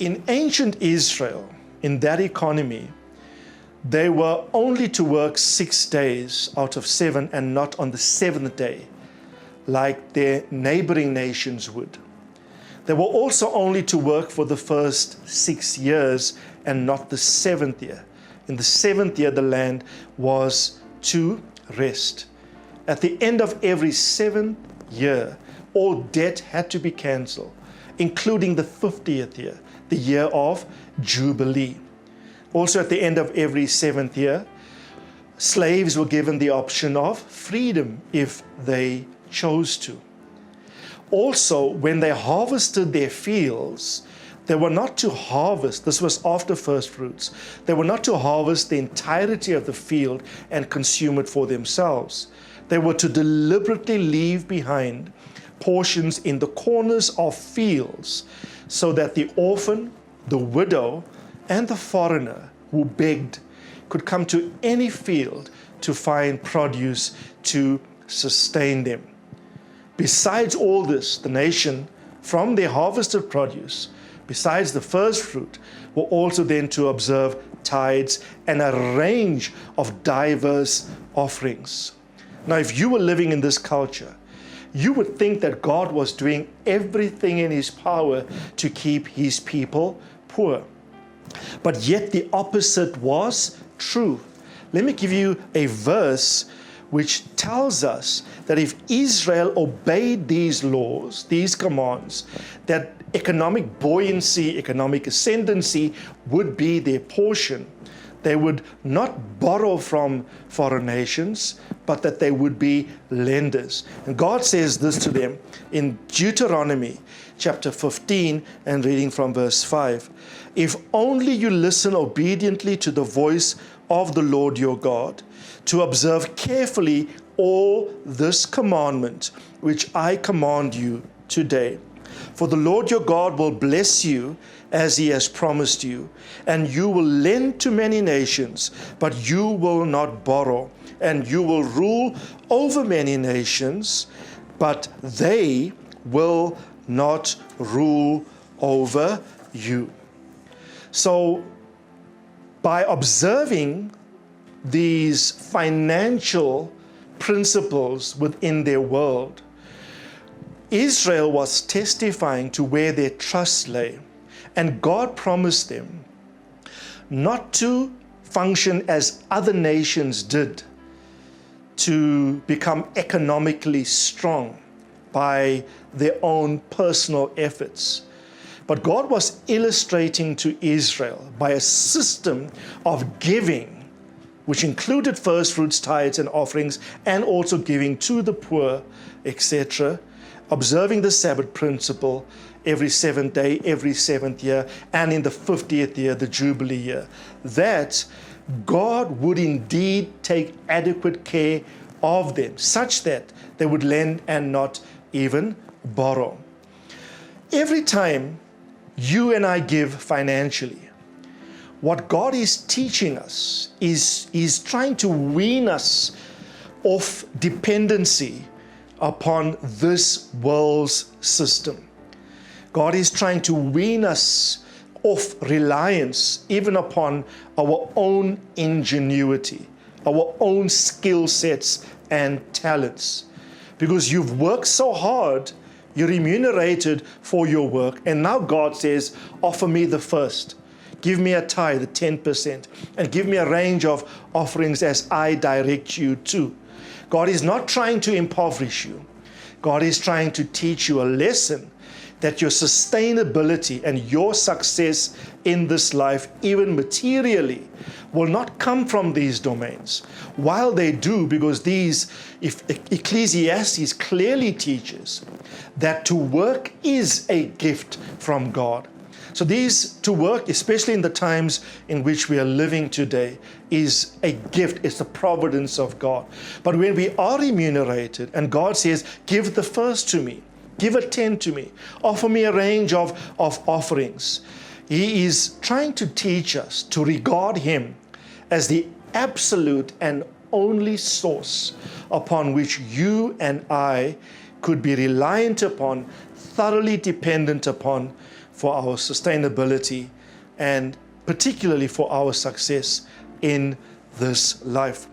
in ancient Israel, in that economy, they were only to work 6 days out of 7 and not on the 7th day, like their neighboring nations would. They were also only to work for the first 6 years and not the 7th year. In the 7th year, the land was to rest. At the end of every 7th year, all debt had to be cancelled, including the 50th year, the year of Jubilee. Also, at the end of every 7th year, slaves were given the option of freedom if they chose to. Also, when they harvested their fields, they were not to harvest, this was after first fruits, they were not to harvest the entirety of the field and consume it for themselves. They were to deliberately leave behind portions in the corners of fields so that the orphan, the widow, and the foreigner who begged could come to any field to find produce to sustain them. Besides all this, the nation, from their harvested produce, besides the first fruit, were also then to observe tithes and a range of diverse offerings. Now, if you were living in this culture, you would think that God was doing everything in His power to keep His people poor. But yet the opposite was true. Let me give you a verse which tells us that if Israel obeyed these laws, these commands, that economic buoyancy, economic ascendancy would be their portion. They would not borrow from foreign nations, but that they would be lenders. And God says this to them in Deuteronomy chapter 15 and reading from verse 5. If only you listen obediently to the voice of the Lord your God, to observe carefully all this commandment which I command you today. For the Lord your God will bless you as He has promised you, and you will lend to many nations, but you will not borrow, and you will rule over many nations, but they will not rule over you. So, by observing these financial principles within their world, Israel was testifying to where their trust lay. And God promised them not to function as other nations did, to become economically strong by their own personal efforts. But God was illustrating to Israel by a system of giving, which included first fruits, tithes, and offerings, and also giving to the poor, etc., observing the Sabbath principle every 7th day, every 7th year, and in the 50th year, the Jubilee year, that God would indeed take adequate care of them, such that they would lend and not even borrow. Every time you and I give financially, what God is teaching us is trying to wean us off dependency upon this world's system. God is trying to wean us off reliance even upon our own ingenuity, our own skill sets and talents. Because you've worked so hard, you're remunerated for your work, and now God says, offer me the first. Give me a tithe, 10%, and give me a range of offerings as I direct you to. God is not trying to impoverish you. God is trying to teach you a lesson that your sustainability and your success in this life, even materially, will not come from these domains. While they do, because if Ecclesiastes clearly teaches that to work is a gift from God. So to work, especially in the times in which we are living today, is a gift. It's the providence of God. But when we are remunerated and God says, give the first to me, give a 10 to me, offer me a range of offerings, He is trying to teach us to regard Him as the absolute and only source upon which you and I could be reliant upon, thoroughly dependent upon, for our sustainability, and particularly for our success in this life.